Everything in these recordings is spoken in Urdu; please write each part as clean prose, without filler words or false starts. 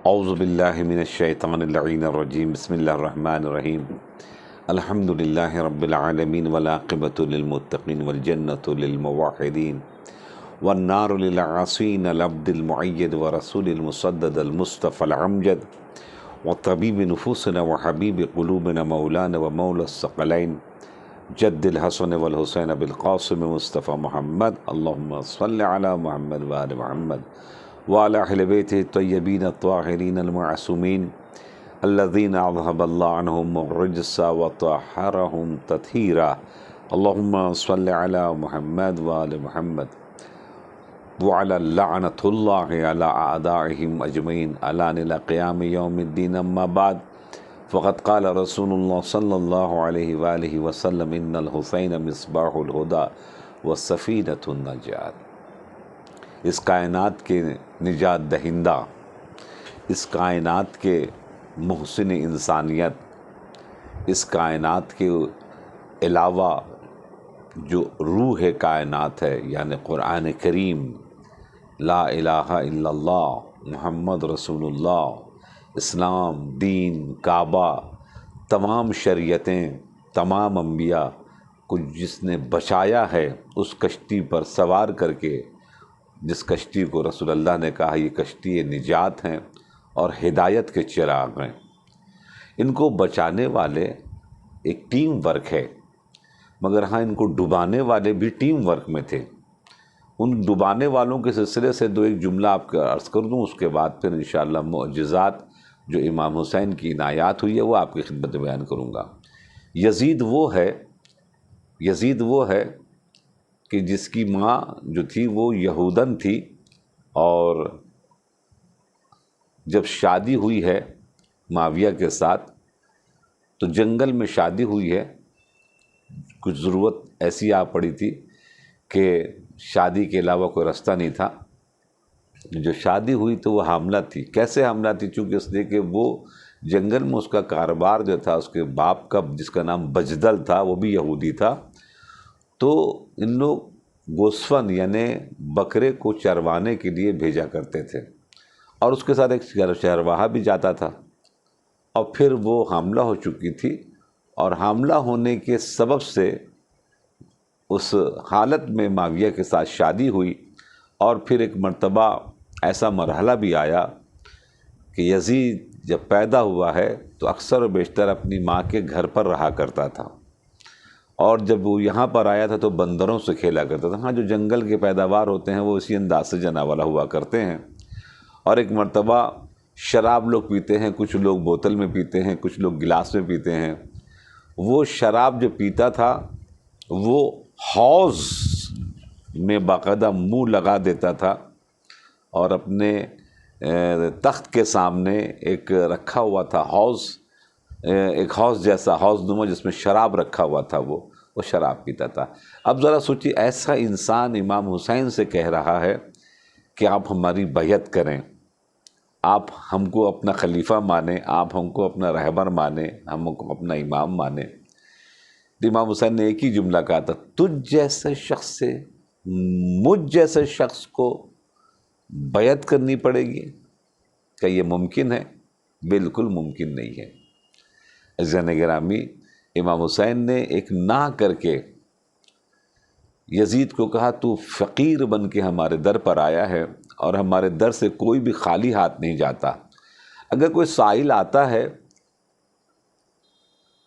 اعوذ باللہ من الشیطان اللعین الرجیم بسم اللہ الرحمن الرحیم الحمد للہ رب العالمین والعاقبۃ للمتقین والجنۃ للموحدین والنار للعاصین العبد المعید ورسول المسدد المصطفى الامجد وطبیب نفوسنا وحبیب قلوبنا مولانا ومولا الثقلین جد الحسن والحسین بالقاسم مصطفى محمد اللہم صل علی محمد وآل محمد وعلى أهل بيته الطيبين الطاهرين المعصومين الذين أذهب الله عنهم الرجس وطهرهم تطهيرا اللهم صل على محمد وآل محمد وعلى لعنة الله على أعدائهم أجمعين إلى قيام يوم الدين أما بعد فقد قال رسول الله صلى الله عليه وآله وسلم إن الحسين مصباح الهدى والسفينة النجاة۔ اس کائنات کے نجات دہندہ، اس کائنات کے محسن انسانیت، اس کائنات کے علاوہ جو روح کائنات ہے یعنی قرآن کریم، لا الہ الا اللہ، محمد رسول اللہ، اسلام، دین، کعبہ، تمام شریعتیں، تمام انبیاء کو جس نے بچایا ہے اس کشتی پر سوار کر کے، جس کشتی کو رسول اللہ نے کہا یہ کشتی نجات ہیں اور ہدایت کے چراغ ہیں، ان کو بچانے والے ایک ٹیم ورک ہے، مگر ہاں ان کو ڈبانے والے بھی ٹیم ورک میں تھے۔ ان ڈبانے والوں کے سلسلے سے دو ایک جملہ آپ کا عرض کر دوں، اس کے بعد پھر انشاءاللہ معجزات جو امام حسین کی عنایات ہوئی ہے وہ آپ کی خدمت میں بیان کروں گا۔ یزید وہ ہے کہ جس کی ماں جو تھی وہ یہودن تھی، اور جب شادی ہوئی ہے معاویہ کے ساتھ تو جنگل میں شادی ہوئی ہے، کچھ ضرورت ایسی آ پڑی تھی کہ شادی کے علاوہ کوئی رستہ نہیں تھا۔ جو شادی ہوئی تو وہ حاملہ تھی۔ کیسے حاملہ تھی؟ چونکہ اس لیے کہ وہ جنگل میں اس کا کاروبار جو تھا، اس کے باپ کا جس کا نام بجدل تھا وہ بھی یہودی تھا، تو ان لوگ گوسفن یعنی بکرے کو چروانے کے لیے بھیجا کرتے تھے، اور اس کے ساتھ ایک چرواہا بھی جاتا تھا، اور پھر وہ حاملہ ہو چکی تھی، اور حاملہ ہونے کے سبب سے اس حالت میں معاویہ کے ساتھ شادی ہوئی، اور پھر ایک مرتبہ ایسا مرحلہ بھی آیا کہ یزید جب پیدا ہوا ہے تو اکثر و بیشتر اپنی ماں کے گھر پر رہا کرتا تھا، اور جب وہ یہاں پر آیا تھا تو بندروں سے کھیلا کرتا تھا۔ ہاں، جو جنگل کے پیداوار ہوتے ہیں وہ اسی انداز سے جنا والا ہوا کرتے ہیں۔ اور ایک مرتبہ شراب لوگ پیتے ہیں، کچھ لوگ بوتل میں پیتے ہیں، کچھ لوگ گلاس میں پیتے ہیں۔ وہ شراب جو پیتا تھا وہ حوض میں باقاعدہ منہ لگا دیتا تھا، اور اپنے تخت کے سامنے ایک رکھا ہوا تھا حوض، ایک حوض جیسا، حوض نما جس میں شراب رکھا ہوا تھا، وہ شراب پیتا تھا۔ اب ذرا سوچیے، ایسا انسان امام حسین سے کہہ رہا ہے کہ آپ ہماری بیعت کریں، آپ ہم کو اپنا خلیفہ مانیں، آپ ہم کو اپنا رہبر مانیں، ہم کو اپنا امام مانیں۔ امام حسین نے ایک ہی جملہ کہا تھا، تجھ جیسے شخص سے مجھ جیسے شخص کو بیعت کرنی پڑے گی؟ کیا یہ ممکن ہے؟ بالکل ممکن نہیں ہے۔ عزیزان گرامی، امام حسین نے ایک نہ کر کے یزید کو کہا تو فقیر بن کے ہمارے در پر آیا ہے، اور ہمارے در سے کوئی بھی خالی ہاتھ نہیں جاتا۔ اگر کوئی سائل آتا ہے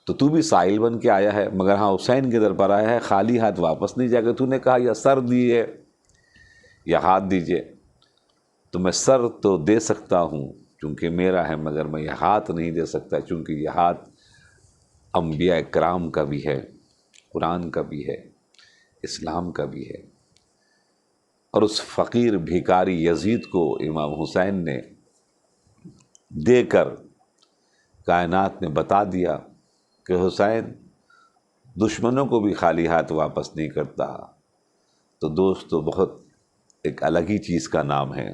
تو بھی سائل بن کے آیا ہے، مگر ہاں حسین کے در پر آیا ہے، خالی ہاتھ واپس نہیں جائے گا۔ تو نے کہا یا سر دیجیے یا ہاتھ دیجیے، تو میں سر تو دے سکتا ہوں چونکہ میرا ہے، مگر میں یہ ہاتھ نہیں دے سکتا چونکہ یہ ہاتھ انبیاء کرام کا بھی ہے، قرآن کا بھی ہے، اسلام کا بھی ہے۔ اور اس فقیر بھیکاری یزید کو امام حسین نے دے کر کائنات میں بتا دیا کہ حسین دشمنوں کو بھی خالی ہاتھ واپس نہیں کرتا۔ تو دوستو، بہت ایک الگ ہی چیز کا نام ہے۔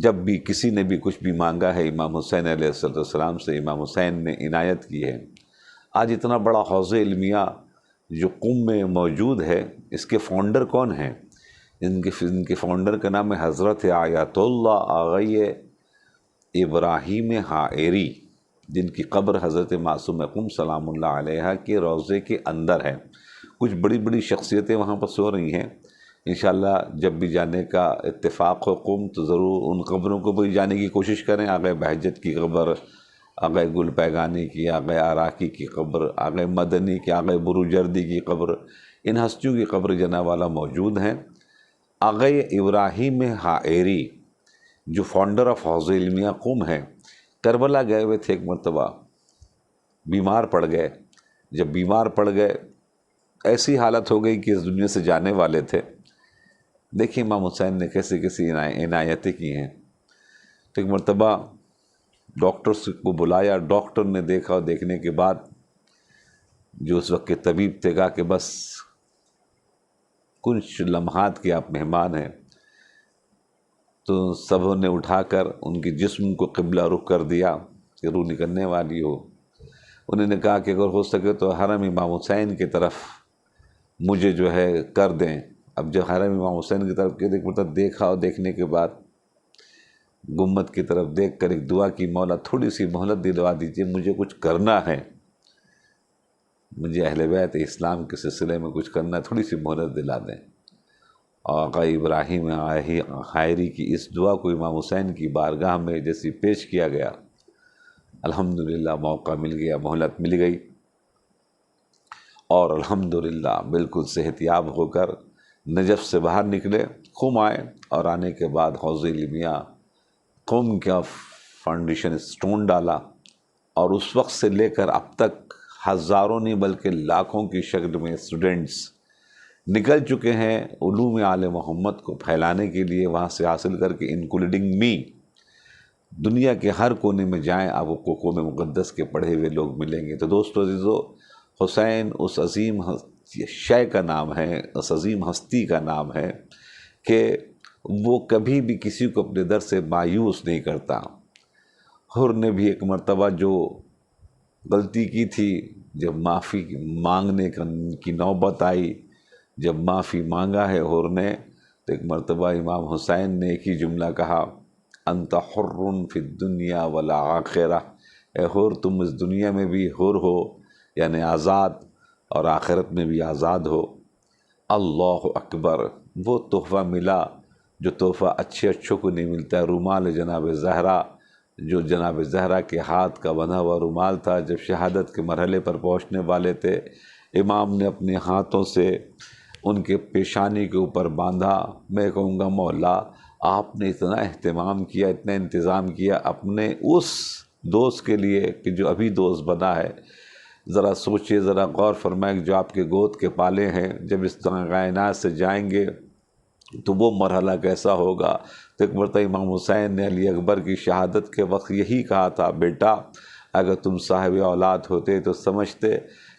جب بھی کسی نے بھی کچھ بھی مانگا ہے امام حسین علیہ السلام سے، امام حسین نے عنایت کی ہے۔ آج اتنا بڑا حوض علمیہ جو قم میں موجود ہے، اس کے فاؤنڈر کون ہیں؟ ان کے فاؤنڈر کا نام ہے حضرت آیت اللہ آغائی ابراہیم حائری، جن کی قبر حضرت معصوم قم سلام اللہ علیہ کے روضے کے اندر ہے۔ کچھ بڑی بڑی شخصیتیں وہاں پر سو رہی ہیں، انشاءاللہ جب بھی جانے کا اتفاق ہو قم تو ضرور ان قبروں کو بھی جانے کی کوشش کریں۔ آغا بہجت کی قبر، آغا گل پیگانی کی، آغا عراقی کی قبر، آغا مدنی کی، آغا بروجردی کی قبر، ان ہستیوں کی قبر جانے والا موجود ہیں۔ آغا ابراہیم حائری جو فاؤنڈر آف حوزہ علمیہ قم ہے، کربلا گئے ہوئے تھے ایک مرتبہ، بیمار پڑ گئے۔ جب بیمار پڑ گئے ایسی حالت ہو گئی کہ اس دنیا سے جانے والے تھے۔ دیکھیں امام حسین نے کیسی کیسی عنایتیں کی ہیں۔ تو ایک مرتبہ ڈاکٹرز کو بلایا، ڈاکٹر نے دیکھا، اور دیکھنے کے بعد جو اس وقت کے طبیب تھے کہا کہ بس کچھ لمحات کے آپ مہمان ہیں۔ تو سبوں نے اٹھا کر ان کے جسم کو قبلہ رخ کر دیا کہ روح نکلنے والی ہو۔ انہوں نے کہا کہ اگر ہو سکے تو حرم امام حسین کی طرف مجھے جو ہے کر دیں۔ اب جب حرم امام حسین کی طرف مطلب دیکھا، اور دیکھنے کے بعد گنبد کی طرف دیکھ کر ایک دعا کی، مولا تھوڑی سی مہلت دلوا دیجئے، مجھے کچھ کرنا ہے، مجھے اہل بیت اسلام کے سلسلے میں کچھ کرنا ہے، تھوڑی سی مہلت دلا دیں۔ آقا ابراہیم حائری کی اس دعا کو امام حسین کی بارگاہ میں جیسی پیش کیا گیا، الحمدللہ موقع مل گیا، مہلت مل گئی، اور الحمدللہ بالکل صحت یاب ہو کر نجف سے باہر نکلے، قم آئے، اور آنے کے بعد حوزہ علمیہ قم کا فاؤنڈیشن سٹون ڈالا، اور اس وقت سے لے کر اب تک ہزاروں نہیں بلکہ لاکھوں کی شکل میں اسٹوڈنٹس نکل چکے ہیں علوم آل محمد کو پھیلانے کے لیے، وہاں سے حاصل کر کے انکلوڈنگ می دنیا کے ہر کونے میں جائیں، آپ کو قوم مقدس کے پڑھے ہوئے لوگ ملیں گے۔ تو دوستو عزیزو، حسین اس عظیم شے کا نام ہے، اس عظیم ہستی کا نام ہے کہ وہ کبھی بھی کسی کو اپنے در سے مایوس نہیں کرتا۔ حر نے بھی ایک مرتبہ جو غلطی کی تھی، جب معافی مانگنے کی نوبت آئی، جب معافی مانگا ہے حر نے، تو ایک مرتبہ امام حسین نے ایک ہی جملہ کہا، انت حر فی الدنیا والآخرہ، اے حر تم اس دنیا میں بھی حر ہو، یعنی آزاد، اور آخرت میں بھی آزاد ہو۔ اللہ اکبر، وہ تحفہ ملا جو تحفہ اچھوں کو نہیں ملتا ہے، رومال جناب زہرا، جو جناب زہرا کے ہاتھ کا بنا ہوا رومال تھا، جب شہادت کے مرحلے پر پہنچنے والے تھے، امام نے اپنے ہاتھوں سے ان کے پیشانی کے اوپر باندھا۔ میں کہوں گا مولا آپ نے اتنا اہتمام کیا، اتنا انتظام کیا اپنے اس دوست کے لیے کہ جو ابھی دوست بنا ہے۔ ذرا سوچئے، ذرا غور فرمائیں کہ جو آپ کے گود کے پالے ہیں جب اس طرح کائنات سے جائیں گے تو وہ مرحلہ کیسا ہوگا۔ تو ایک مرتبہ امام حسین نے علی اکبر کی شہادت کے وقت یہی کہا تھا، بیٹا اگر تم صاحب اولاد ہوتے تو سمجھتے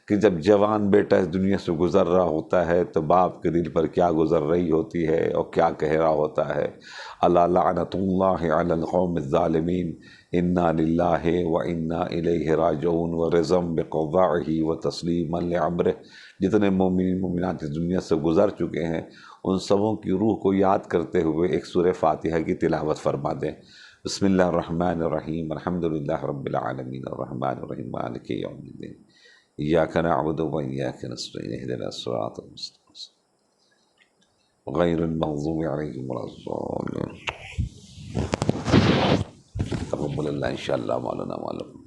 کہ جب جوان بیٹا اس دنیا سے گزر رہا ہوتا ہے تو باپ کے دل پر کیا گزر رہی ہوتی ہے اور کیا کہہ رہا ہوتا ہے۔ الا لعنت اللہ علی القوم الظالمین، انا للہ و انا الیہ راجعون، ورضم بقضائہ و تسلیما لامرہ۔ جتنے مومنین مومنات اس دنیا سے گزر چکے ہیں ان سبوں کی روح کو یاد کرتے ہوئے ایک سورہ فاتحہ کی تلاوت فرما دیں۔ بسم اللہ الرحمن الرحیم، الحمدللہ رب العالمین، الرحمن الرحیم، مالک یوم الدین، ایاک نعبد و ایاک نستعین، اہدنا الصراط المستقیم غیر المغضوب علیہم ولا الضالین۔ تقبل اللہ انشاءاللہ مولانا معلوم۔